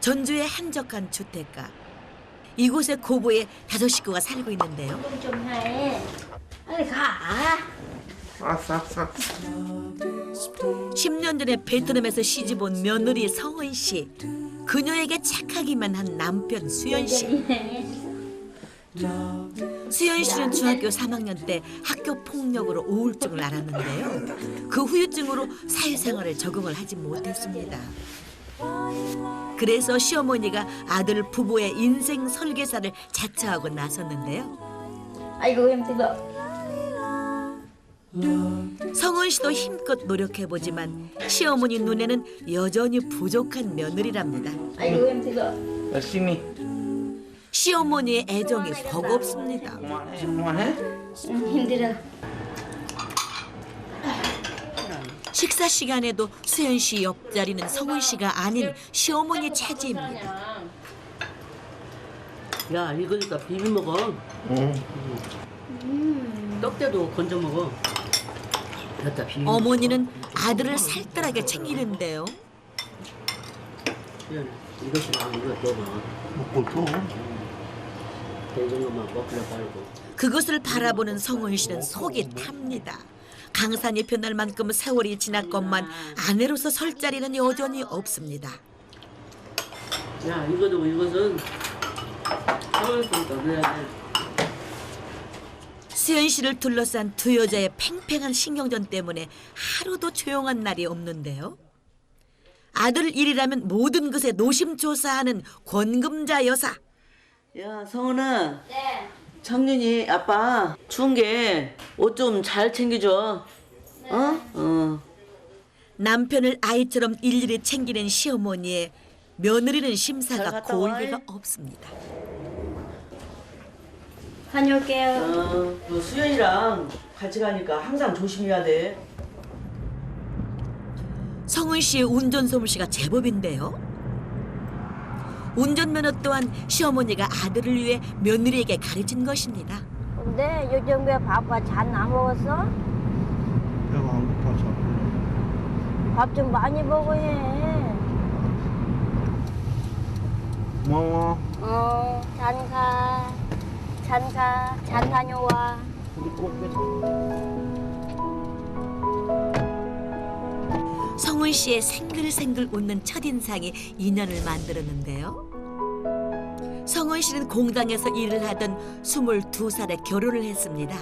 전주의 한적한 주택가. 이곳에 고부의 5 식구가 살고 있는데요. 좀 해. 빨리 가. 알았어. 10년 전에 베트남에서 시집 온 며느리 성은 씨. 그녀에게 착하기만 한 남편 수연 씨. 수연 씨는 중학교 3학년 때 학교 폭력으로 우울증을 앓았는데요. 그 후유증으로 사회생활에 적응을 하지 못했습니다. 그래서 시어머니가 아들 부부의 인생 설계사를 자처하고 나섰는데요. 아이고 힘들어. 성은 씨도 힘껏 노력해보지만 시어머니 눈에는 여전히 부족한 며느리랍니다. 아이고 힘들어. 열심히. 시어머니의 애정이 버겁습니다. 그만해. 힘들어. 식사 시간에도 수연 씨 옆자리는 성은 씨가 아닌 시어머니 차지입니다. 야, 이거니까 비벼 먹어. 떡대도 건져 먹어. 됐다, 비벼. 어머니는 아들을 살뜰하게 챙기는데요. 미안해. 이것이 나 이거 넣어봐. 먹고 또. 되는 것만 먹으려 말고. 그것을 바라보는 성은 씨는 속이 탑니다. 강산이 변할 만큼 세월이 지났건만 아내로서 설 자리는 여전히 없습니다. 야, 이것은 사월부터 넣어야 돼. 수연 씨를 둘러싼 두 여자의 팽팽한 신경전 때문에 하루도 조용한 날이 없는데요. 아들 일이라면 모든 것에 노심초사하는 권금자 여사. 야, 성은아. 네. 창윤이 아빠 추운 게 옷 좀 잘 챙겨줘. 어? 남편을 아이처럼 일일이 챙기는 시어머니의 며느리는 잘 심사가 갔다 고울 와. 리가 없습니다. 다녀올게요. 너 수연이랑 같이 가니까 항상 조심해야 돼. 성은 씨의 운전 솜씨가 제법인데요. 운전면허 또한 시어머니가 아들을 위해 며느리에게 가르친 것입니다. 근데 요즘 왜 밥과 잘 안 먹었어? 배가 안 고파서. 밥 좀 많이 먹어야 해. 고마워. 잘 다녀와. 성은 씨의 생글생글 웃는 첫인상이 인연을 만들었는데요. 성은 씨는 공장에서 일을 하던 22살에 결혼을 했습니다.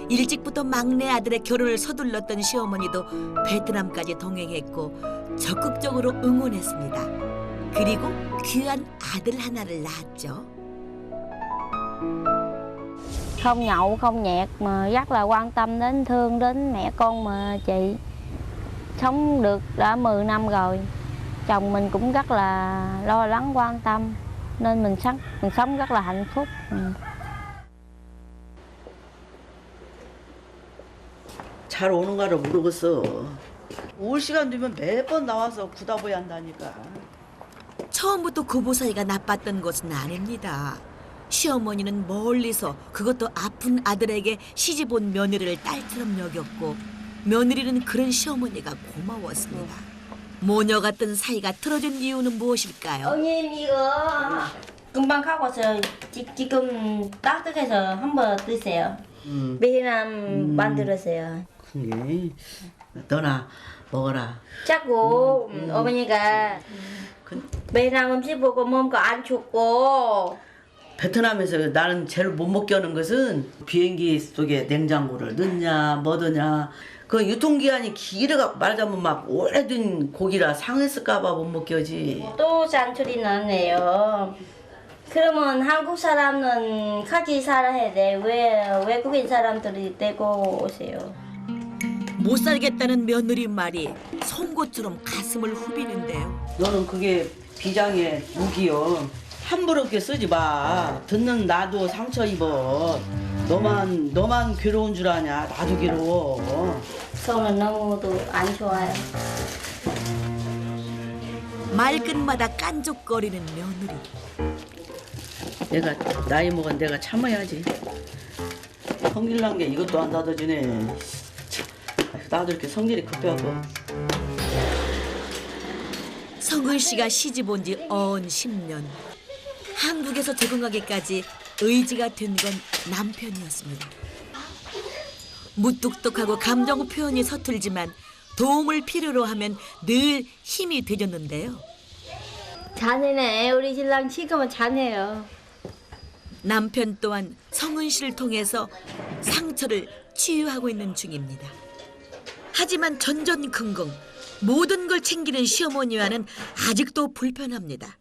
일찍부터 막내 아들의 결혼을 서둘렀던 시어머니도 베트남까지 동행했고 적극적으로 응원했습니다. 그리고 귀한 아들 하나를 낳았죠. Không nhậu, không nhẹt mà rất là quan tâm đến thương đến mẹ con mà chị. Sống được đã 10 năm rồi. Chồng mình cũng rất là lo lắng quan tâm nên mình sống rất là hạnh phúc. 잘 오는가를 모르겠어. 올 시간 되면 매번 나와서 구다보야 한다니까. 처음부터 고부 사이가 나빴던 것은 아닙니다. 시어머니는 멀리서 그것도 아픈 아들에게 시집 온 며느리를 딸처럼 여겼고 며느리는 그런 시어머니가 고마웠습니다. 모녀 같은 사이가 틀어진 이유는 무엇일까요? 어머님 이거 금방 갖고 와서 지금 따뜻해서 한번 드세요. 베트남 만들었어요. 그게 너나 먹어라. 자꾸 어머니가 베트남 음식 보고 몸도 안 좋고 베트남에서 나는 제일 못 먹게 하는 것은 비행기 속에 냉장고를 넣냐 뭐더냐 그 유통기한이 길어갖고 말하자면 막 오래된 고기라 상했을까봐 못 먹게 하지. 또 잔소리 나네요. 그러면 한국 사람은 같이 살아야 돼. 왜 외국인 사람들이 데리고 오세요? 못 살겠다는 며느리 말이 송곳처럼 가슴을 후비는데요. 너는 그게 비장의 무기요. 함부로 그렇게 쓰지 마. 듣는 나도 상처 입어. 너만 괴로운 줄 아냐. 나도 괴로워. 성은 너무도 안 좋아요. 말끝마다 깐족거리는 며느리. 내가 나이 먹은 내가 참아야지. 성질 난 게 이것도 안 닫아주네. 참, 나도 이렇게 성질이 급해갖고. 성은 씨가 시집 온 지 언 10년. 한국에서 적응하기까지 의지가 된 건 남편이었습니다. 무뚝뚝하고 감정 표현이 서툴지만 도움을 필요로 하면 늘 힘이 되줬는데요. 잘해네. 우리 신랑 지금은 잘해요. 남편 또한 성은 씨를 통해서 상처를 치유하고 있는 중입니다. 하지만 전전긍긍 모든 걸 챙기는 시어머니와는 아직도 불편합니다.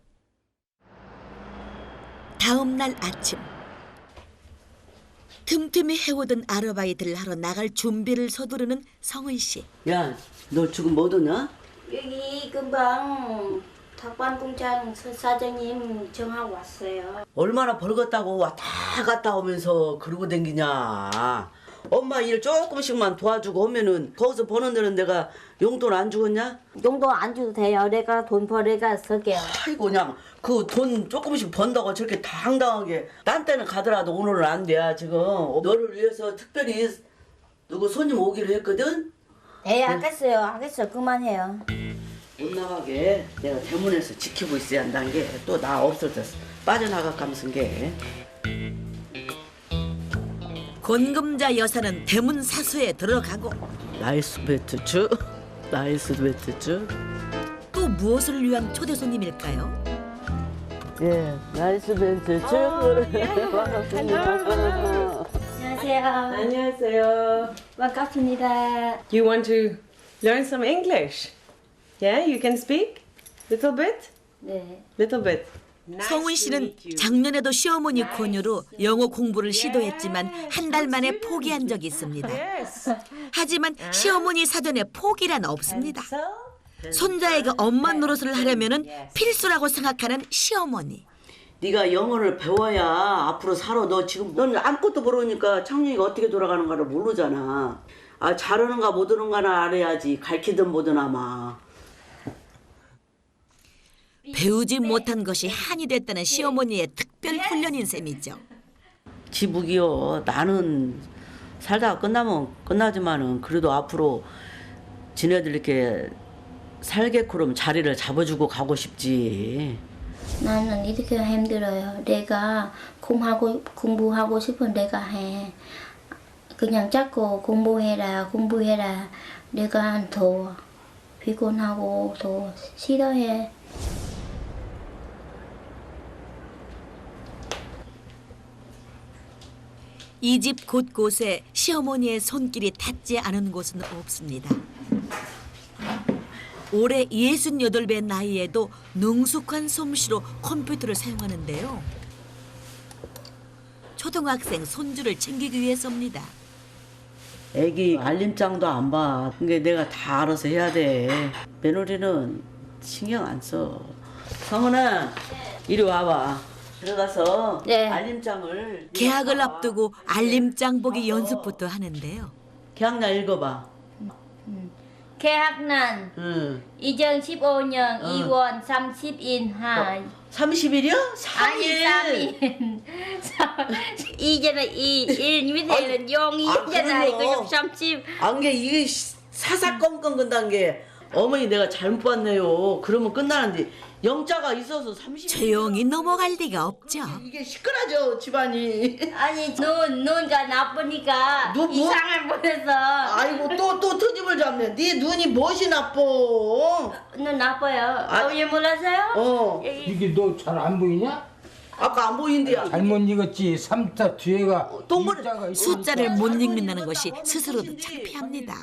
다음 날 아침 틈틈이 해오던 아르바이트를 하러 나갈 준비를 서두르는 성은 씨. 야, 너 지금 뭐 드냐? 여기 금방 닭반 공장 사장님 정하고 왔어요. 얼마나 벌겠다고 왔다 갔다 오면서 그러고 댕기냐. 엄마 일 조금씩만 도와주고 오면은 거기서 버는 데는 내가 용돈 안 주겠냐? 용돈 안 줘도 돼요. 내가 돈 벌어가 쓸게요. 아이고 그냥 그 돈 조금씩 번다고 저렇게 당당하게 딴 때는 가더라도 오늘은 안 돼. 지금 너를 위해서 특별히 누구 손님 오기로 했거든? 네, 알겠어요. 알겠어요. 그만해요. 못 나가게 내가 대문에서 지키고 있어야 한다는 게 또 나 없어졌어. 빠져나가면서 게. 권금자 여사는 대문 사수에 들어가고 나이스 배트주, 나이스 배트주. 또 무엇을 위한 초대 손님일까요? 예, 나이스 배트주. 반갑습니다. 안녕하세요. 안녕하세요. 반갑습니다. You want to learn some English? Yeah, you can speak? Little bit? 네. Little bit. 성은 씨는 작년에도 시어머니 권유로 영어 공부를 시도했지만 한 달 만에 포기한 적이 있습니다. Yes. 하지만 시어머니 사전에 포기란 없습니다. 손자에게 엄마 노릇을 하려면은 필수라고 생각하는 시어머니. 네가 영어를 배워야 앞으로 살아. 너 지금 넌 아무것도 모르니까 창윤이가 어떻게 돌아가는가를 모르잖아. 아 잘하는가 못하는가는 알아야지. 가르치든 뭐든 아마. 배우지 못한 것이 한이 됐다는 시어머니의 특별 훈련인 셈이죠. 지북이요. 나는 살다가 끝나면 끝나지만은 그래도 앞으로 지네들 이렇게 살게끔 자리를 잡아주고 가고 싶지. 나는 이렇게 힘들어요. 내가 공부하고 싶은 내가 해. 그냥 자꾸 공부해라. 내가 더 피곤하고 더 싫어해. 이 집 곳곳에 시어머니의 손길이 닿지 않은 곳은 없습니다. 올해 68배 나이에도 능숙한 솜씨로 컴퓨터를 사용하는데요. 초등학생 손주를 챙기기 위해서입니다. 애기 알림장도 안 봐. 그게 내가 다 알아서 해야 돼. 며느리는 신경 안 써. 성은아, 이리 와봐. 들어가서 네. 알림장을. 개학을 읽어봐. 앞두고 알림장 보기 연습부터 하는데요. 개학날 읽어봐. 개학난 응. 2015년 2월 30일 하 30일이요? 아니 3일. 3일 이제는 1 밑에는 0이잖아. 그럼요. 이거 30. 안게 이게 사사건건 건단 게 어머니 내가 잘못 봤네요. 그러면 끝나는데 영자가 있어서 30일. 조용히 넘어갈 리가 없죠. 이게 시끄러져 집안이. 아니 눈가 나쁘니까 눈 뭐? 이상을 보내서 아이고 또 트집을 잡네. 네 눈이 무엇이 나빠? 눈 나빠요. 어머니 몰라서요? 어. 이게 너 잘 안 보이냐? 아까 안 보인대야. 잘못 읽었지. 3자 뒤에가 동그랗- 일자가 있으니까. 숫자를 못 읽는다는 것이 스스로도 창피합니다.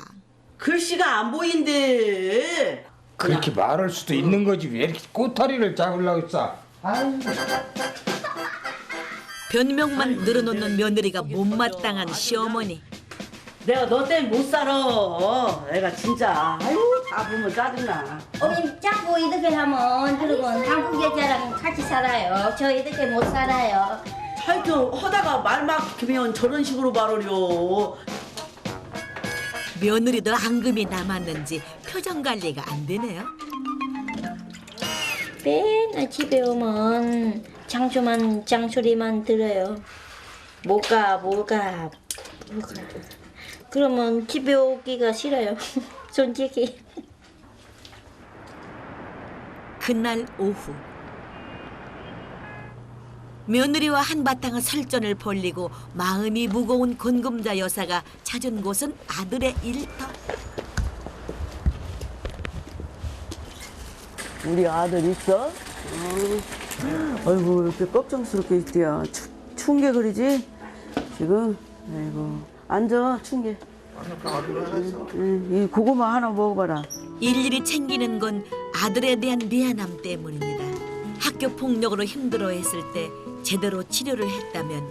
글씨가 안 보인대. 그렇게 말할 수도 있는 거지. 왜 이렇게 꼬타리를 잡으려고 했어? 아유. 변명만 늘어놓는 며느리가 못마땅한 시어머니. 내가 너 때문에 못 살아. 내가 진짜 아유 다 보면 짜증나. 어머님 자꾸 이렇게 하면 그러고 한국 여자랑 같이 살아요. 저 이렇게 못 살아요. 하여튼 허다가 말 막히면 저런 식으로 말하려. 며느리도 앙금이 남았는지 표정 관리가 안 되네요. 맨날 집에 오면 장소리만 들어요. 못 가. 그러면 집에 오기가 싫어요. 솔직히. 그날 오후 며느리와 한바탕 설전을 벌리고 마음이 무거운 권금자 여사가 찾은 곳은 아들의 일터. 우리 아들 있어? 아이고 이렇게 걱정스럽게 있대야. 추운 게 그러지? 지금? 아이고 앉아 추운 게. 이 고구마 하나 먹어봐라. 일일이 챙기는 건 아들에 대한 미안함 때문입니다. 학교 폭력으로 힘들어했을 때 제대로 치료를 했다면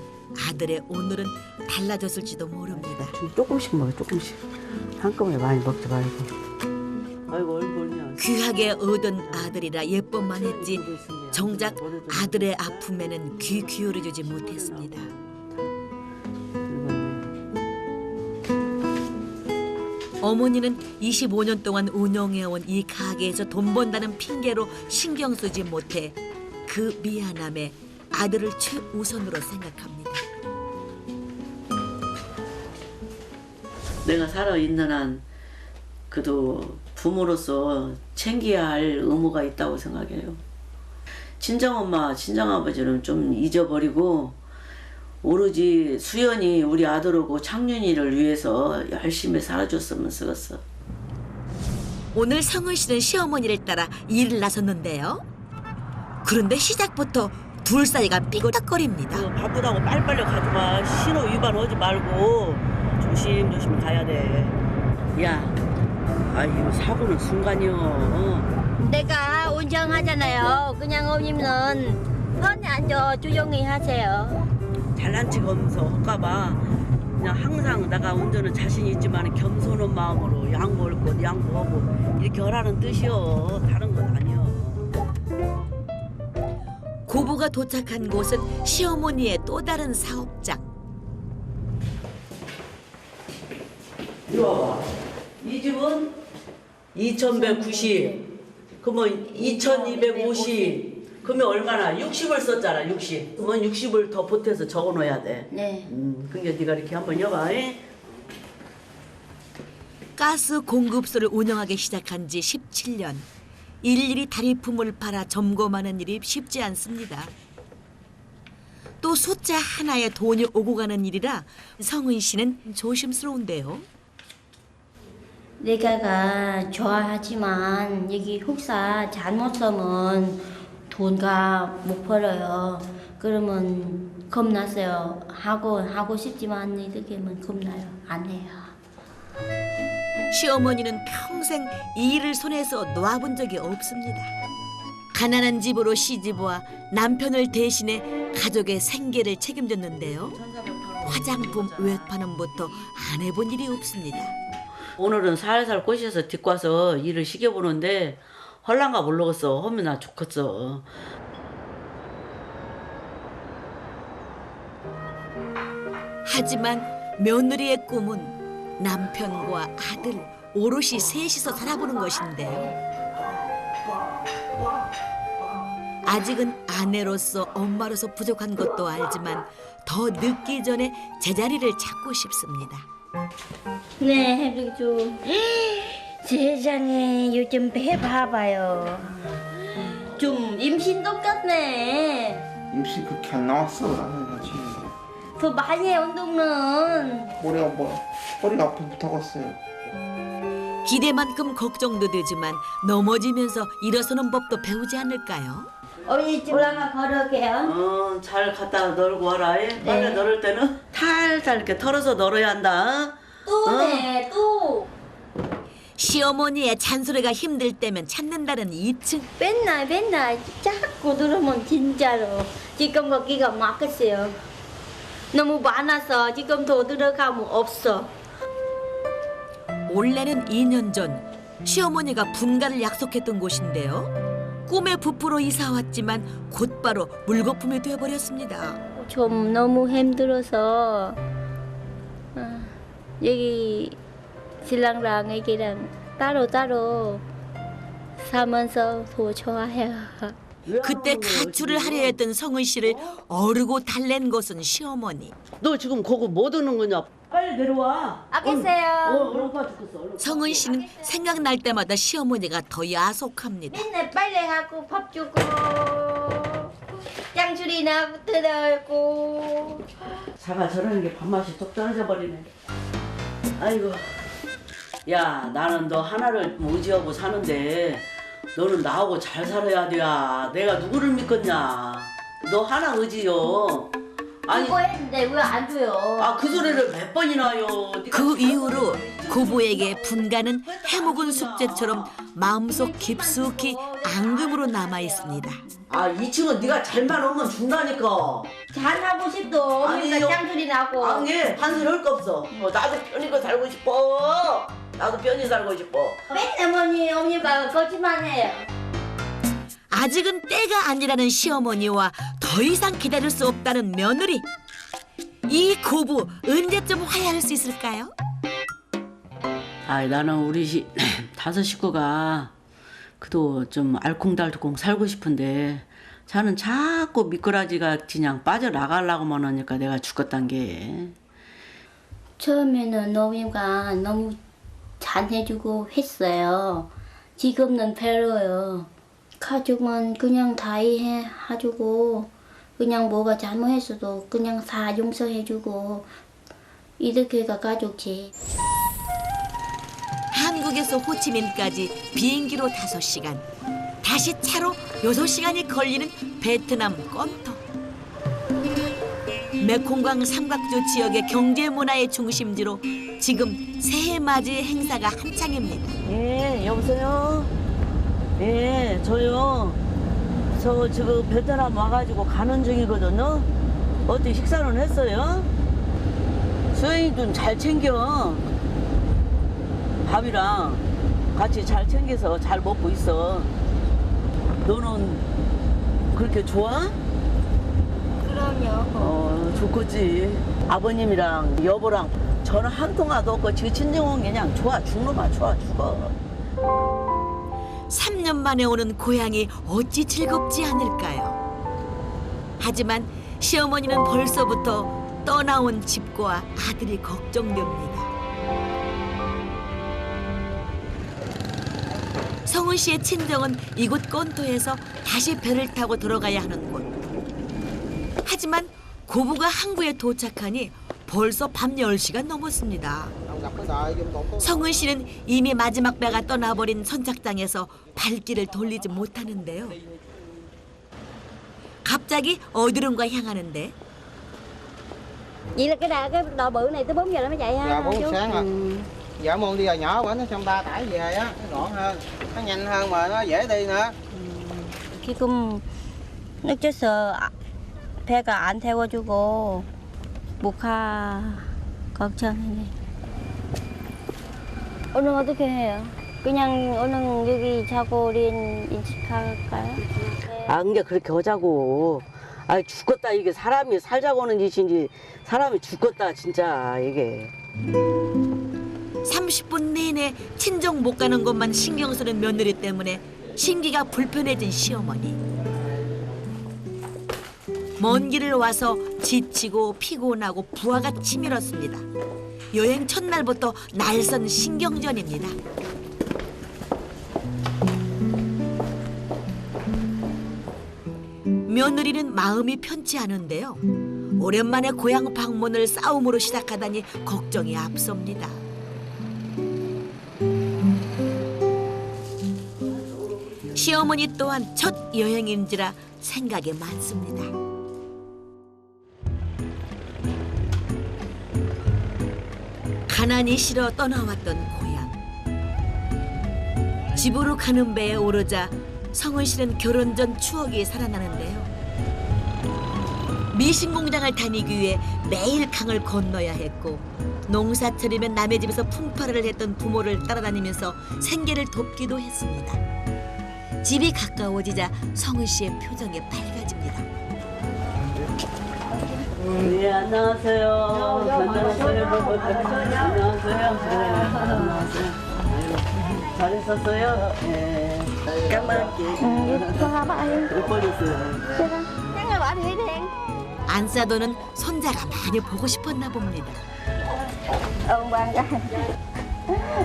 아들의 오늘은 달라졌을지도 모릅니다. 조금씩 먹어 조금씩. 한꺼번에 많이 먹지 말고. 아이고 얼굴이야. 귀하게 얻은 아들이라 예뻐만 했지 정작 아들의 아픔에는 귀 기울여주지 못했습니다. 어머니는 25년 동안 운영해온 이 가게에서 돈 번다는 핑계로 신경 쓰지 못해 그 미안함에 아들을 최우선으로 생각합니다. 내가 살아있는 한 그래도 부모로서 챙겨야 할 의무가 있다고 생각해요. 친정엄마, 친정아버지는 좀 잊어버리고 오로지 수연이 우리 아들하고 창윤이를 위해서 열심히 살아줬으면 쓰겠어. 오늘 성은 씨는 시어머니를 따라 일을 나섰는데요. 그런데 시작부터 둘 사이가 삐걱거립니다. 바쁘다고 빨리빨리 가지마. 신호 위반하지 말고 조심조심 가야 돼. 야, 아유 사고는 순간이요. 내가 운전하잖아요. 그냥 어머님은 편히 앉아 조용히 하세요. 잘난 척 하면서 할까봐 그냥 항상 내가 운전은 자신 있지만 겸손한 마음으로 양보할 것 양보하고 이렇게 하라는 뜻이요. 다른 건 아니요. 고부가 도착한 곳은 시어머니의 또 다른 사업장. 이리 와봐. 이 집은 2,190. 그러면 2,250. 그러면 얼마나? 60을 썼잖아. 60. 그러면 60을 더 보태서 적어놓아야 돼. 네. 그러니까 네가 이렇게 한번 여봐. 가스 공급소를 운영하기 시작한 지 17년. 일일이 다리품을 팔아 점검하는 일이 쉽지 않습니다. 또 숫자 하나에 돈이 오고 가는 일이라 성은 씨는 조심스러운데요. 내가 좋아하지만 여기 혹사 잘못 쓰면 돈가 못 벌어요. 그러면 겁나서요. 하고 싶지만 이렇게만 겁나요. 안 해요. 시어머니는 평생 이 일을 손에서 놓아본 적이 없습니다. 가난한 집으로 시집와 남편을 대신해 가족의 생계를 책임졌는데요. 화장품 외판음부터 안 해본 일이 없습니다. 오늘은 살살 꼬셔서 뒷과서 일을 시켜보는데 헐랑가 모르겠어. 하면 나 좋겠어. 하지만 며느리의 꿈은 남편과 아들 오롯이 셋이서 살아보는 것인데요. 아직은 아내로서 엄마로서 부족한 것도 알지만 더 늦기 전에 제자리를 찾고 싶습니다. 네, 해주죠. 세상에 요즘 배 봐봐요. 좀 임신 똑같네. 임신 그렇게 안 나왔어. 나는 아직 더 많이 해 운동은. 허리가 아파 붙어갔어요. 기대만큼 걱정도 되지만 넘어지면서 일어서는 법도 배우지 않을까요? 어머니 집 올라가 걸을게요. 잘 갖다 널고 와라. 빨래 널을 때는 탈탈 이렇게 털어서 널어야 한다. 네, 또. 시어머니의 잔소리가 힘들 때면 찾는다는 2층. 맨날 자꾸 들으면 진짜로 지금 거기가 막혔어요. 너무 많아서 지금 더 들어가면 없어. 원래는 2년 전 시어머니가 분가를 약속했던 곳인데요. 꿈의 부부로 이사 왔지만 곧바로 물거품이 되어버렸습니다. 좀 너무 힘들어서 여기 신랑랑 애기랑 따로 살면서 더 좋아해요. 그때 가출을 하려 했던 성은 씨를 어르고 달랜 것은 시어머니. 너 지금 거기 뭐 드는 거냐? 빨리 내려와. 알겠어요. 얼마 죽겠어. 얼른. 성은 씨는 생각날 때마다 시어머니가 더 야속합니다. 맨날 빨래하고 밥 주고 장수리나 들어오고. 자가 저러는 게 밥맛이 뚝 떨어져 버리네. 아이고. 야, 나는 너 하나를 의지하고 사는데 너는 나하고 잘 살아야 돼. 내가 누구를 믿겠냐. 너 하나 의지요. 아니, 그거 했는데 왜 안 줘요? 그 소리를 몇 번이나 해요. 그 이후로 고부에게 분가는 해묵은 숙제처럼 마음속 깊숙이 앙금으로 남아 있습니다. 2층은 네가 잘만 오면 준다니까. 잘하고 싶도 아니요. 어머니가 장수리 나고. 아니, 한술 할 거 없어. 나도 편히 살고 싶어. 나도 편히 살고 싶어. 맨날 어머니가 거짓말해요. 아직은 때가 아니라는 시어머니와 더 이상 기다릴 수 없다는 며느리. 이 고부 언제쯤 화해할 수 있을까요? 나는 우리 다섯 식구가 그도 좀 알콩달콩 살고 싶은데 자는 자꾸 미꾸라지가 그냥 빠져나가려고만 하니까 내가 죽겠단 게. 처음에는 어머니가 너무 잘해주고 했어요. 지금은 별로요. 가족은 그냥 다 이해해주고 그냥 뭐가 잘못했어도 그냥 다 용서해주고 이렇게가 가족지. 한국에서 호치민까지 비행기로 5시간, 다시 차로 6시간이 걸리는 베트남 건토. 메콩강 삼각주 지역의 경제 문화의 중심지로 지금 새해 맞이 행사가 한창입니다. 예, 여보세요? 예, 저요. 저 지금 베트남 와가지고 가는 중이거든요. 어떻게 식사는 했어요? 수영이 좀 잘 챙겨. 밥이랑 같이 잘 챙겨서 잘 먹고 있어. 너는 그렇게 좋아? 그럼요. 좋겠지. 아버님이랑 여보랑 전화 한 통화도 없고 지금 친정 온 게 그냥 좋아 죽는만 좋아 죽어. 3년 만에 오는 고향이 어찌 즐겁지 않을까요? 하지만 시어머니는 벌써부터 떠나온 집과 아들이 걱정됩니다. 성은 씨의 친정은 이곳 건토에서 다시 배를 타고 들어가야 하는 곳. 하지만 고부가 항구에 도착하니 벌써 밤 10시가 넘었습니다. 성은 씨는 이미 마지막 배가 떠나버린 선착장에서 발길을 돌리지 못하는데요. 갑자기 어디론가 향하는데 Vậy là cái đò bự này tới 4 giờ nó mới chạy ha? Dạ 4 giờ chú? sáng ạ. Dạ môn đi giờ nhỏ quá nó xong 3 tải về á, nó gọn hơn, nó nhanh hơn mà nó dễ đi nữa. 지금 늦어서 배가 안 태워주고 못 가 걱정이네. 오늘 어떻게 해요? 그냥 오늘 여기 자고 인식할까요? 그게 그렇게 하자고. 죽겠다. 이게 사람이 살자고 하는 짓인지 사람이 죽겠다 진짜 이게. 30분 내내 친정 못 가는 것만 신경 쓰는 며느리 때문에 심기가 불편해진 시어머니. 먼 길을 와서 지치고 피곤하고 부하가 치밀었습니다. 여행 첫날부터 날선 신경전입니다. 며느리는 마음이 편치 않은데요. 오랜만에 고향 방문을 싸움으로 시작하다니 걱정이 앞섭니다. 시어머니 또한 첫 여행인지라 생각이 많습니다. 가난이 싫어 떠나왔던 고향. 집으로 가는 배에 오르자 성은 씨는 결혼 전 추억이 살아나는데요. 미신 공장을 다니기 위해 매일 강을 건너야 했고 농사철이면 남의 집에서 풍파를 했던 부모를 따라다니면서 생계를 돕기도 했습니다. 집이 가까워지자 성은 씨의 표정이 밝아집니다. 네, 안녕하세요. 안녕하세요. 안녕하세요. 잘 있었어요? 네. Cảm ơn chị. Qua ba em. 예뻐졌어요. Chắc là bà đi đen. 안사도는 손자가 많이 보고 싶었나 봅니다. Ông Quang cho.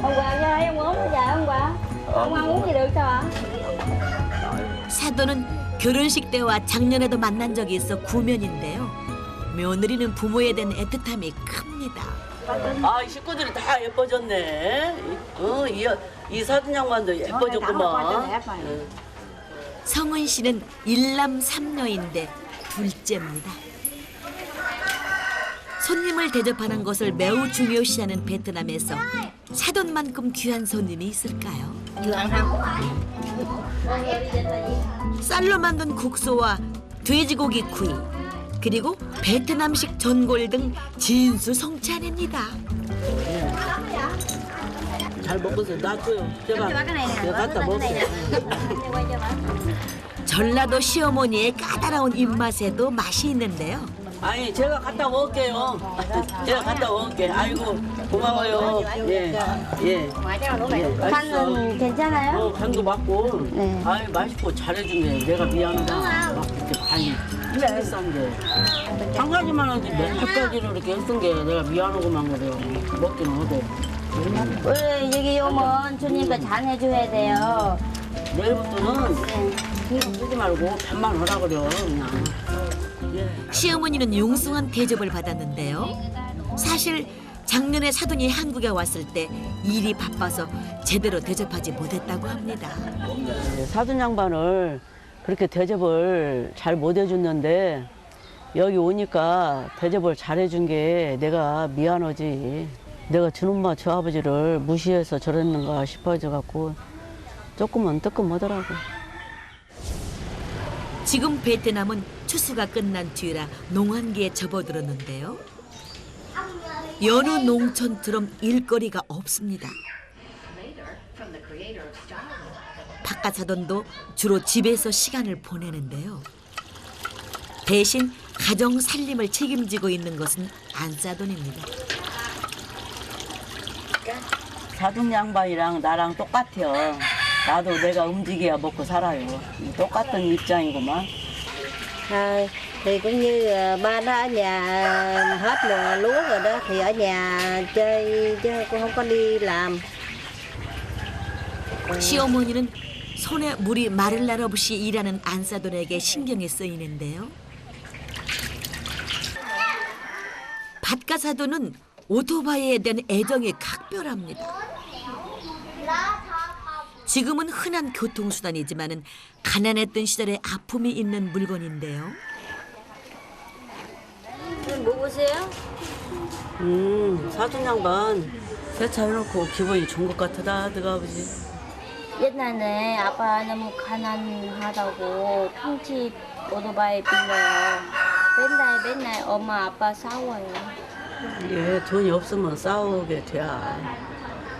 Ông Quang cho em uống bây giờ ông Quang. Ông Quang uống gì được sao ạ? 사도는 결혼식 때와 작년에도 만난 적이 있어 구면인데요. 며느리는 부모에 대한 애틋함이 큽니다. 아, 이 식구들이 다 예뻐졌네. 이 사돈 양반도 예뻐졌구만. 성은 씨는 일남 삼녀인데 둘째입니다. 손님을 대접하는 것을 매우 중요시하는 베트남에서 사돈만큼 귀한 손님이 있을까요? 쌀로 만든 국수와 돼지고기 구이, 그리고 베트남식 전골 등 진수성찬입니다. 잘 먹으세요. 놔줘요. 제가 갖다 먹을게요. 전라도 시어머니의 까다로운 입맛에도 맛이 있는데요. 아니, 제가 갖다 먹을게요. 제가 갖다 먹을게. 아이고, 고마워요. 예, 예. 간은 괜찮아요? 간도 맞고. 네. 아이, 맛있고 잘해주네. 내가 미안하다. 막 이렇게 많이 비싼 게. 한 가지만 하지 몇 가지를 이렇게 했던 게 내가 미안하고만 그래요. 먹긴 못해. 우리 여기 오면 주님께 잘해줘야 돼요. 내일부터는 신경 쓰지 말고 밥만 하라 그래요. 그냥. 예. 시어머니는 융숭한 대접을 받았는데요. 사실 작년에 사돈이 한국에 왔을 때 일이 바빠서 제대로 대접하지 못했다고 합니다. 사돈 양반을 그렇게 대접을 잘 못 해줬는데 여기 오니까 대접을 잘 해준 게 내가 미안하지. 내가 저엄마 저 아버지를 무시해서 저랬는가 싶어져 갖고 조금은 뜨끔하더라고. 지금 베트남은 추수가 끝난 뒤라 농한기에 접어들었는데요. 여느 농촌처럼 일거리가 없습니다. 바깥사돈도 주로 집에서 시간을 보내는데요. 대신 가정 살림을 책임지고 있는 것은 안사돈입니다. 사돈 양반이랑 나랑 똑같아요. 나도 내가 움직여야 먹고 살아요. 똑같은 입장이구만. Thì cũng như ba nó ở nhà hết mùa lúa rồi đó thì ở nhà chơi chứ cũng không có đi làm. 시어머니는 손에 물이 마를 날 없이 일하는 안사돈에게 신경이 쓰이는데요. 밭가사돈은 오토바이에 대한 애정이 각별합니다. 지금은 흔한 교통수단이지만은 가난했던 시절에 아픔이 있는 물건인데요. 뭐 보세요? 사돈 양반 세차해놓고 기분이 좋은 것 같다, 너가 아버지. 옛날에 아빠 너무 가난하다고 핑집 오토바이 빌려요. 맨날 엄마 아빠 싸워요. 예, 돈이 없으면 싸우게 돼.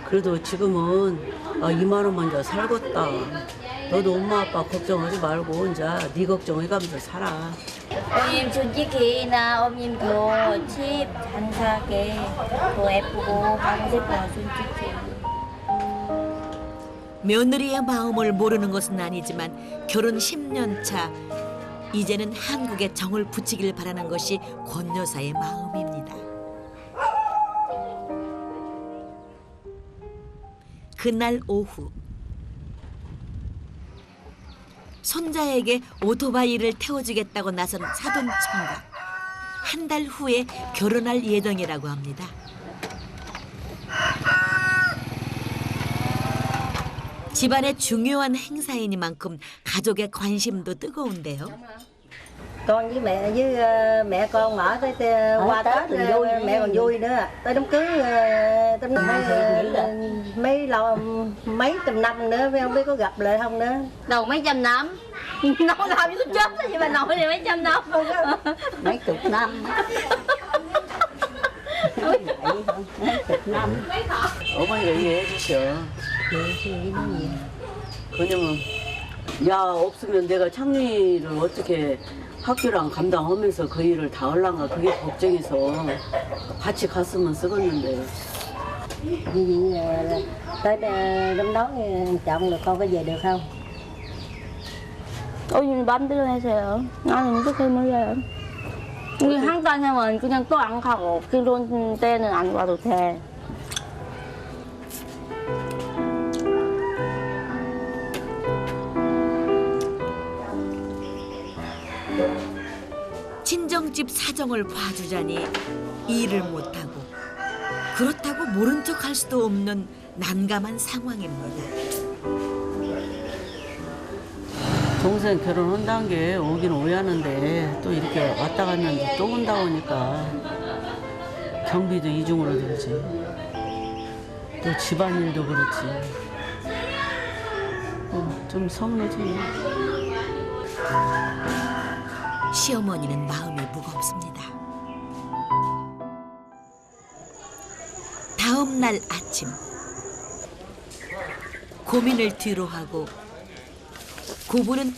그래도 지금은 2만 원만 더 살겠다. 너도 엄마 아빠 걱정하지 말고 이제 네 걱정해가면서 살아. Ông em 솔직히 나 엄님도 집 장사하게 더 예쁘고 하고 싶어 솔직히. 며느리의 마음을 모르는 것은 아니지만 결혼 10년 차 이제는 한국에 정을 붙이길 바라는 것이 권 여사의 마음입니다. 그날 오후 손자에게 오토바이를 태워주겠다고 나선 사돈 총각. 한 달 후에 결혼할 예정이라고 합니다. 집안의 중요한 행사이니만큼 가족의 관심도 뜨거운데요. Con với mẹ con ở tới qua Tết mẹ còn vui nữa. Tới đám cưới tới mấy trăm năm nữa không biết có gặp lại không nữa. Đầu mấy trăm năm. Nói làm như chết vậy mà nội thì mấy trăm năm. Mấy chục năm. 어머니가 이해해 주셔. 왜냐면 야 없으면 내가 창리를 어떻게 학교랑 감당하면서 그 일을 다 할란가 그게 걱정해서 같이 갔으면 쓰겠는데. Tới năm đó chồng được con có về được không? 오늘 맘대로 해서요. 나는 이렇게 몰라요. 우리 한 달 하면 그냥 또 안 가고 그런 때는 안 와도 돼. 친정집 사정을 봐주자니 일을 못하고 그렇다고 모른 척 할 수도 없는 난감한 상황입니다. 동생 결혼한다는 게 오긴 오야는데 또 이렇게 왔다 갔는데 또 온다 오니까 경비도 이중으로 들지. 또 집안일도 그렇지. 좀 서운하지. 시어머니는 마음이 무겁습니다. 다음 날 아침 고민을 뒤로하고 고부는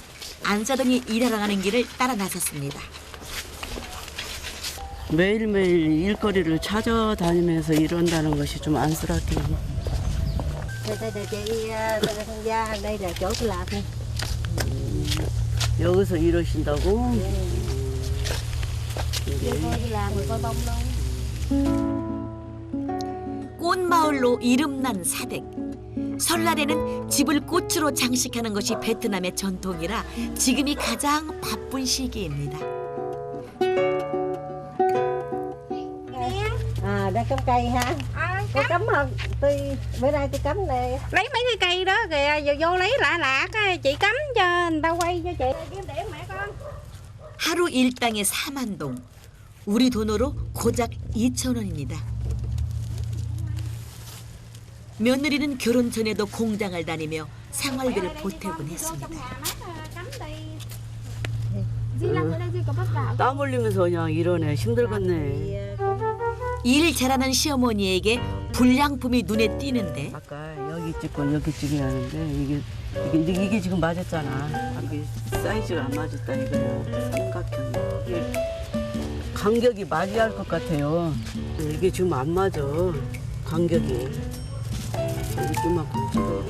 안사동이 일하러 가는 길을 따라 나섰습니다. 매일매일 일거리를 찾아다니면서 이런다는 것이 좀 안쓰럽긴 해. Đây chị thân gia, đây là chỗ tôi làm nè. 여기서 일하신다고? Tôi làm rồi coi bông luôn. 꽃마을로 이름난 사댁. 설날에는 집을 꽃으로 장식하는 것이 베트남의 전통이라 지금이 가장 바쁜 시기입니다. À, đây cắm cây ha. Có cắm không? Bữa nay tôi cắm này. Lấy mấy cái cây đó kìa, vô lấy lạ cái chị cắm cho người ta quay cho chị. Kiếm điểm mẹ con. 하루 일당에 4만 동. 우리 돈으로 고작 2,000원입니다. 며느리는 결혼 전에도 공장을 다니며 생활비를 보태곤 했습니다. 땀 흘리면서 그냥 이러네. 힘들겠네. 일 잘하는 시어머니에게 불량품이 눈에 띄는데 아까 여기 찍고 여기 찍어야 하는데 이게 지금 맞았잖아. 이게 사이즈가 안 맞았다 이거야. 삼각형. 이게 간격이 맞아야 할 것 같아요. 이게 지금 안 맞아. 간격이. 여기 이만큼 찍어.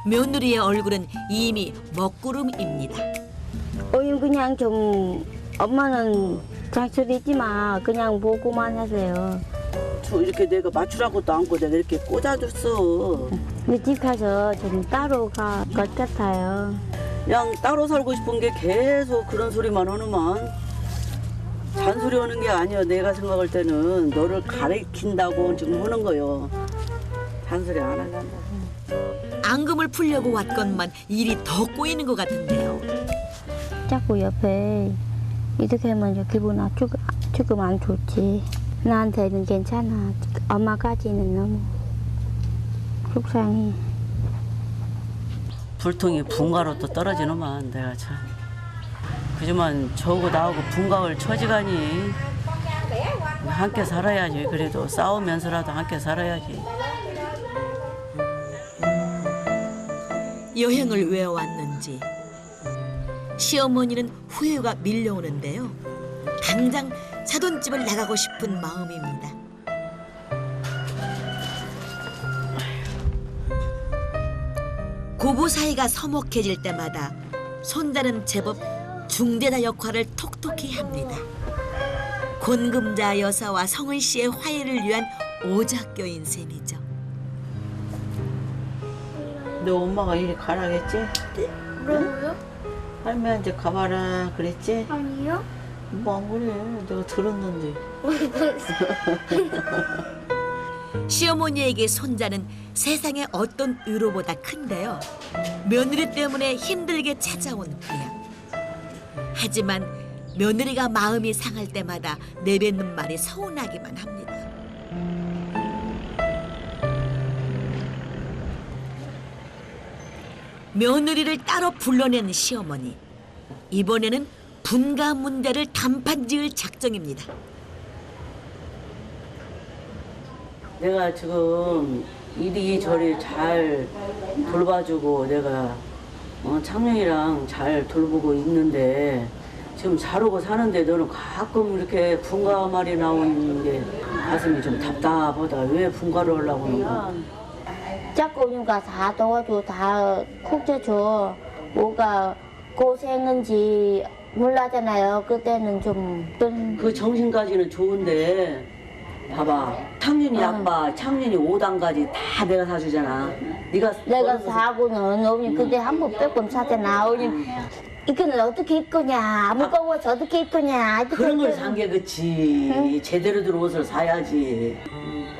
며느리의 얼굴은 이미 먹구름입니다. 오늘 그냥 좀 엄마는 잔소리지 마. 그냥 보고만 하세요. 저 이렇게 내가 맞추라고도 않고 내가 이렇게 꽂아줬어. 근데 집 가서 좀 따로 갈 것 같아요. 그냥 따로 살고 싶은 게 계속 그런 소리만 하는만. 잔소리 하는 게 아니야. 내가 생각할 때는 너를 가르친다고 지금 하는 거요. 잔소리 안 한다. 앙금을 풀려고 왔건만 일이 더 꼬이는 것 같은데요. 자꾸 옆에 이렇게 하면 기분 조금 안 좋지. 나한테는 괜찮아. 엄마까지는 너무 속상해. 불통이 분가로 또 떨어지는만 내가 참. 그지만 저하고 나하고 분가를 처지가니 함께 살아야지. 그래도 싸우면서라도 함께 살아야지. 여행을 왜 왔는지 시어머니는 후회가 밀려오는데요. 당장 사돈집을 나가고 싶은 마음입니다. 고부 사이가 서먹해질 때마다 손자는 제법 중재자 역할을 톡톡히 합니다. 권금자 여사와 성은 씨의 화해를 위한 오작교인 셈이죠. 너 엄마가 이리 가라겠지? 뭐라고요? 할머니한테 가봐라 그랬지? 아니요. 뭐 안 그래. 내가 들었는데. 시어머니에게 손자는 세상의 어떤 위로보다 큰데요. 며느리 때문에 힘들게 찾아온 부양. 하지만 며느리가 마음이 상할 때마다 내뱉는 말이 서운하기만 합니다. 며느리를 따로 불러낸 시어머니. 이번에는 분가 문제를 단판지을 작정입니다. 내가 지금 이리저리 잘 돌봐주고 내가 창명이랑 잘 돌보고 있는데 지금 잘오고 사는데 너는 가끔 이렇게 분가 말이 나오는 게 가슴이 좀 답답하다. 왜 분가를 하려고 하는 거야? 자꾸 오니까 다 도와줘, 다 콕 줘. 뭐가 고생인지 몰라잖아요. 그때는 좀 그 정신까지는 좋은데 봐봐 창윤이 아빠 창윤이 5단까지 다 내가 사주잖아. 네가 내가 벌어서- 사고는 어머니 그때 한 번 빼고 사잖아. 어머니 이거는 어떻게 입 거냐, 무거워서 어떻게 입 거냐. 그런 걸 산 게 그치. 제대로 된 옷을 사야지.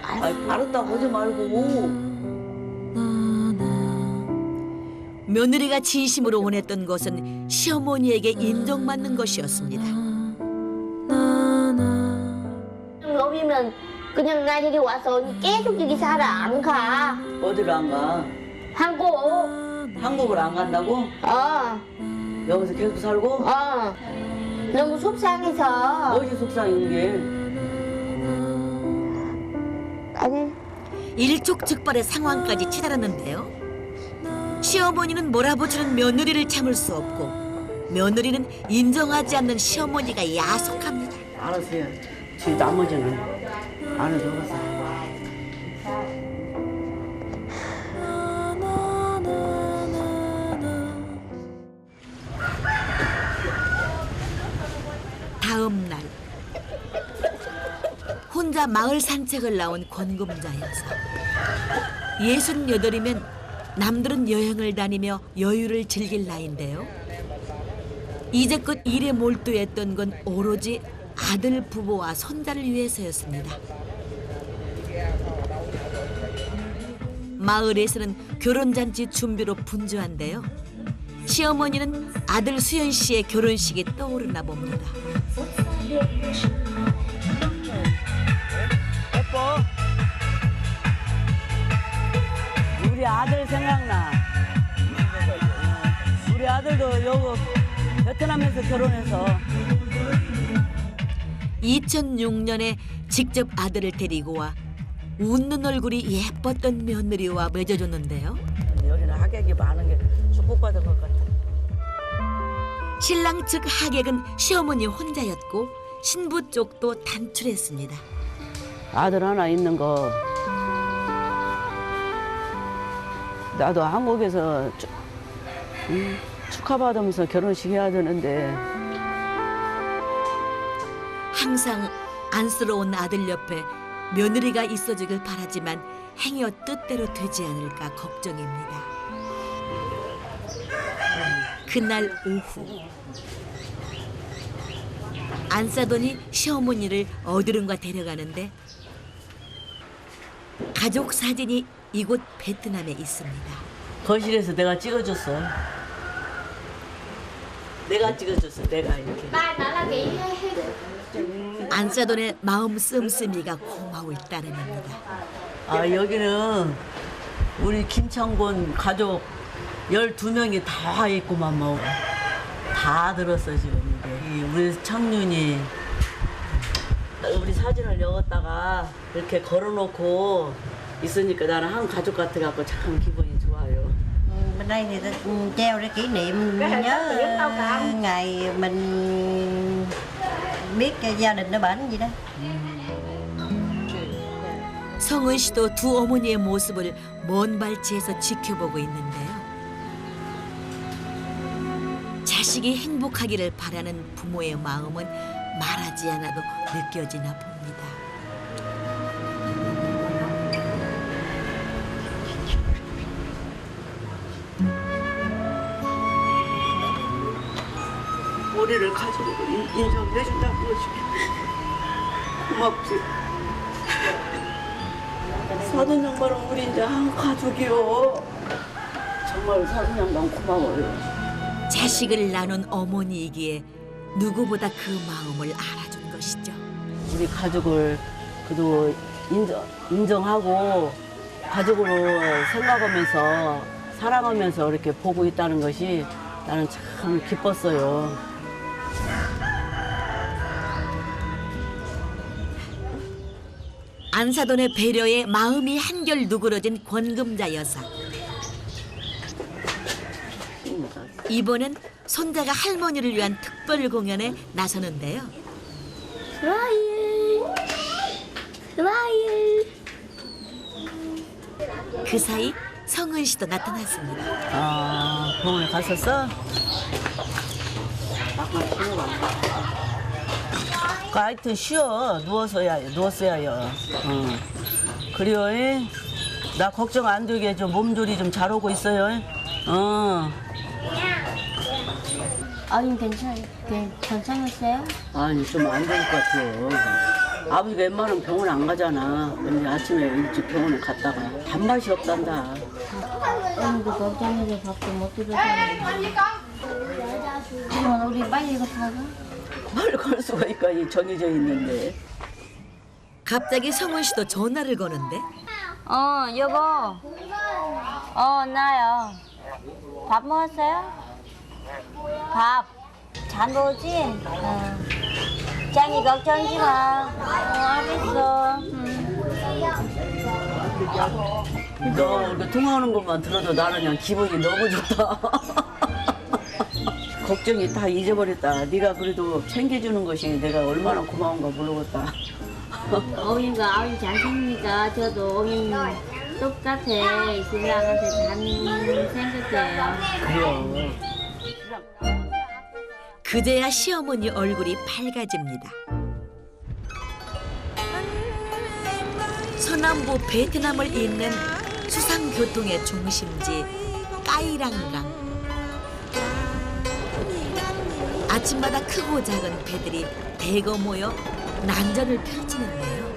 알았다고 하지 말고. 며느리가 진심으로 원했던 것은 시어머니에게 인정받는 것이었습니다. 어머니면 그냥 나 여기 와서 계속 여기 살아 안 가. 어디로 안 가? 한국. 한국을 안 간다고? 여기서 계속 살고? 너무 속상해서. 어디 속상인 게? 아니. 일촉즉발의 상황까지 치달았는데요. 시어머니는 몰아붙이는 며느리를 참을 수 없고 며느리는 인정하지 않는 시어머니가 야속합니다. 알아서 해. 뒤 나머지는 안에 들어가서. 다음 날 혼자 마을 산책을 나온 권금자 여사. 68이면 남들은 여행을 다니며 여유를 즐길 나이인데요. 이제껏 일에 몰두했던 건 오로지 아들 부부와 손자를 위해서였습니다. 마을에서는 결혼잔치 준비로 분주한데요. 시어머니는 아들 수연 씨의 결혼식이 떠오르나 봅니다. 예뻐. 우리 아들 생각나. 우리 아들도 여기 베트남에서 결혼해서 2006년에 직접 아들을 데리고 와 웃는 얼굴이 예뻤던 며느리와 맺어줬는데요. 여기는 하객이 많은 게 축복받은 것 같아. 신랑 측 하객은 시어머니 혼자였고 신부 쪽도 단출했습니다. 아들 하나 있는 거 나도 한국에서 축하받으면서 결혼식 해야 되는데 항상 안쓰러운 아들 옆에 며느리가 있어주길 바라지만 행여 뜻대로 되지 않을까 걱정입니다. 그날 오후 안 싸더니 시어머니를 어디론가 데려가는데 가족 사진이 이곳 베트남에 있습니다. 거실에서 내가 찍어줬어. 내가 이렇게. 안싸돈의 마음 씀씀이가 고마울 따름입니다. 아 여기는 우리 김창곤 가족 12명이 다 있구만 뭐. 다 들었어 지금 이게. 우리 창윤이 우리 사진을 여기다가 이렇게 걸어놓고 있으니까 나는 한 가족 같아갖고 참 기분이 좋아요. Bên đây thì ta treo để kỷ niệm nhớ ngày mình biết gia đình nó bệnh gì đó. 성은 씨도 두 어머니의 모습을 먼 발치에서 지켜보고 있는데요. 자식이 행복하기를 바라는 부모의 마음은 말하지 않아도 느껴지나 봅니다. 우리를 가족으로 인정해준다는 거지. 고맙지. 사돈 양반은 우리 이제 한 가족이요. 정말 사돈 양반 고마워요. 자식을 나눈 어머니이기에 누구보다 그 마음을 알아준 것이죠. 우리 가족을 그래도 인정하고 가족으로 생각하면서 사랑하면서 이렇게 보고 있다는 것이 나는 참 기뻤어요. 안사돈의 배려에 마음이 한결 누그러진 권금자 여사. 이번엔 손자가 할머니를 위한 특별 공연에 나서는데요. 스마일. 그 사이 성은 씨도 나타났습니다. 아, 병원에 갔었어? 하여튼 쉬어. 누웠어야 해요. 그래요. 나 걱정 안 되게 좀 몸조리 좀 잘 오고 있어요. 어머님 괜찮으세요? 아니 좀 안 될 것 같아요. 아버지가 웬만하면 병원 안 가잖아. 근데 아침에 일찍 병원에 갔다가 밥맛이 없단다. 어머님도 걱정해서 밥도 못 드셨어요. 그러면 우리 빨리 가서 빨리 갈 수가 있까지 정해져 있는데. 갑자기 성원 씨도 전화를 거는데 여보. 나요. 밥 먹었어요? 밥. 잘 먹었지? 짱이 걱정하지 마. 알겠어. 너 이렇게 통화하는 것만 들어도 나는 그냥 기분이 너무 좋다. 걱정이 다 잊어버렸다. 네가 그래도 챙겨주는 것이 내가 얼마나 고마운가 모르겠다. 어머님과 아버님 잘생기니까 저도 어머님 똑같아. 신랑한테 잘 생겼어요. 그래요. 그제야 시어머니 얼굴이 밝아집니다. 서남부 베트남을 잇는 수상교통의 중심지 까이랑강. 아침마다 크고 작은 배들이 대거 모여 난전을 펼치는데요.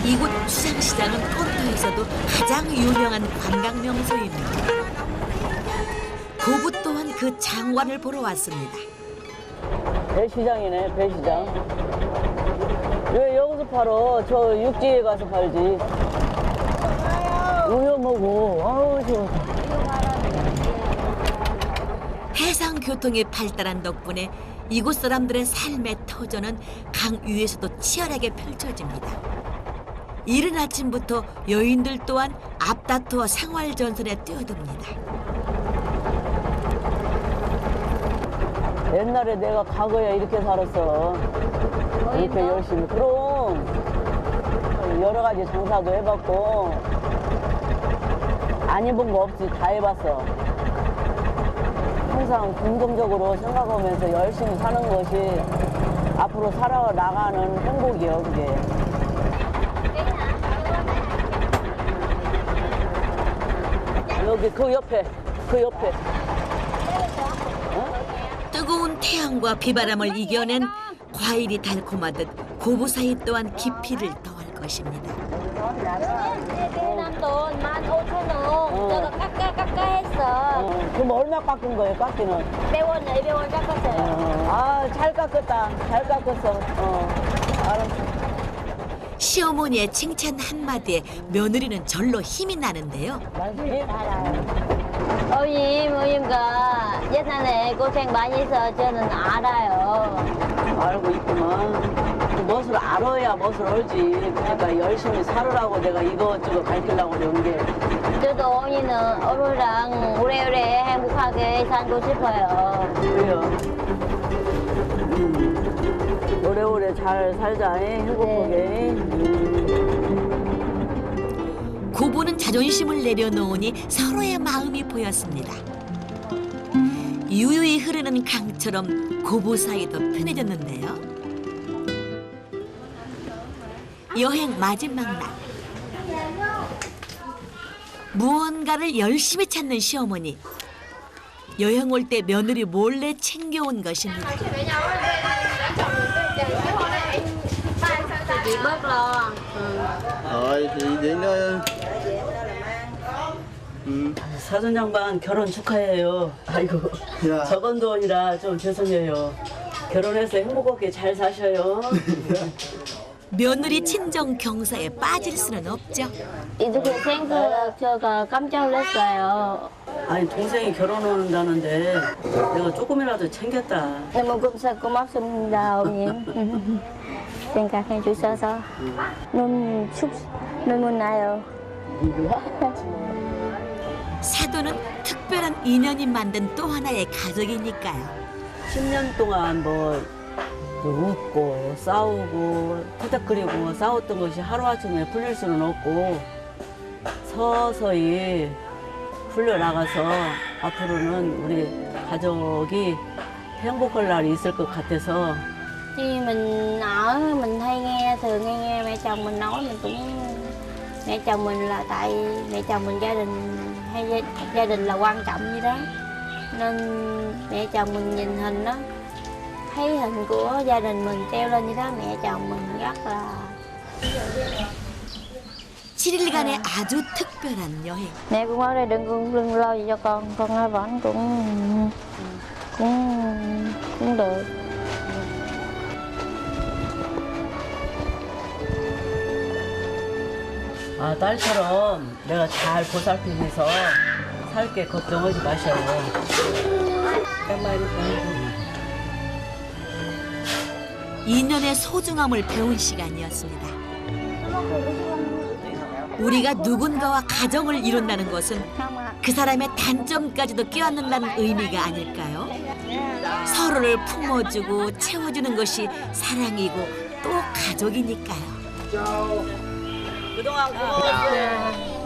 이곳 수상시장은 폰터에서도 가장 유명한 관광 명소입니다. 고부 또한 그 장관을 보러 왔습니다. 배시장이네, 배시장. 왜 여기서 팔어? 저 육지에 가서 팔지. 우여 먹어. 아우, 좋다. 해상교통이 발달한 덕분에 이곳 사람들의 삶의 터전은 강 위에서도 치열하게 펼쳐집니다. 이른 아침부터 여인들 또한 앞다투어 생활전선에 뛰어듭니다. 옛날에 내가 과거에 이렇게 살았어. 이렇게 열심히. 그럼 여러 가지 장사도 해봤고 안 해본 거 없지. 다 해봤어. 항상 긍정적으로 생각하면서 열심히 사는 것이 앞으로 살아나가는 행복이요, 그게. 여기 그 옆에. 뜨거운 태양과 비바람을 이겨낸 과일이 달콤하듯 고부 사이 또한 깊이를 더할 것입니다. 돈 15,000원. 저도 깎아 했어. 그럼 얼마 깎은 거예요, 깎기는? 100원, 200원 깎았어요. 아, 잘 깎았다. 잘 깎았어. 알았어. 시어머니의 칭찬 한마디에 며느리는 절로 힘이 나는데요. 어머님과 옛날에 고생 많이 해서 저는 알아요. 알고 있구만. 그 멋을 알아야 멋을 알지. 그러니까 열심히 살으라고 내가 이것저것 가르치려고 그런 게. 저도 어머니랑 오래오래 행복하게 살고 싶어요. 그래요. 오래오래 잘 살자. 행복하게. 고부는 자존심을 내려놓으니 서로의 마음이 보였습니다. 유유히 흐르는 강처럼 고부 사이도 편해졌는데요. 여행 마지막 날. 무언가를 열심히 찾는 시어머니. 여행 올 때 며느리 몰래 챙겨온 것입니다. Chị bớt lo. Rồi thì đến 사전 양반 결혼 축하해요. 아이고, 야. 적은 돈이라 좀 죄송해요. 결혼해서 행복하게 잘 사셔요. 며느리 친정 경사에 빠질 수는 없죠. 이렇게 생각 제가 깜짝 놀랐어요. 아니, 동생이 결혼한다는데 내가 조금이라도 챙겼다. 너무 고맙습니다, 어머님. 생각해 주셔서 눈물 나요. 사돈은 특별한 인연이 만든 또 하나의 가족이니까요. 10년 동안 뭐 웃고 싸우고 터닥거리고 싸웠던 것이 하루아침에 풀릴 수는 없고 서서히 풀려나가서 앞으로는 우리 가족이 행복할 날이 있을 것 같아서. Khi mình ở mình hay nghe thường nghe mẹ chồng mình nói, mình cũng mẹ chồng mình là tại mẹ chồng mình gia đình hay gia đình là quan trọng như đó, nên mẹ chồng mình nhìn hình đó, thấy hình của gia đình mình treo lên như đó, mẹ chồng mình rất là 7일간의 아주 특별한 여행. mẹ cũng ở đây đừng lo gì cho con ở vẫn cũng được. 아, 딸처럼 내가 잘 보살피면서 살게 걱정하지 마셔요. Cảm ơn con. 인연의 소중함을 배운 시간이었습니다. 우리가 누군가와 가정을 이룬다는 것은 그 사람의 단점까지도 껴안는다는 의미가 아닐까요? 서로를 품어주고 채워주는 것이 사랑이고 또 가족이니까요. 그동안 고마웠어요.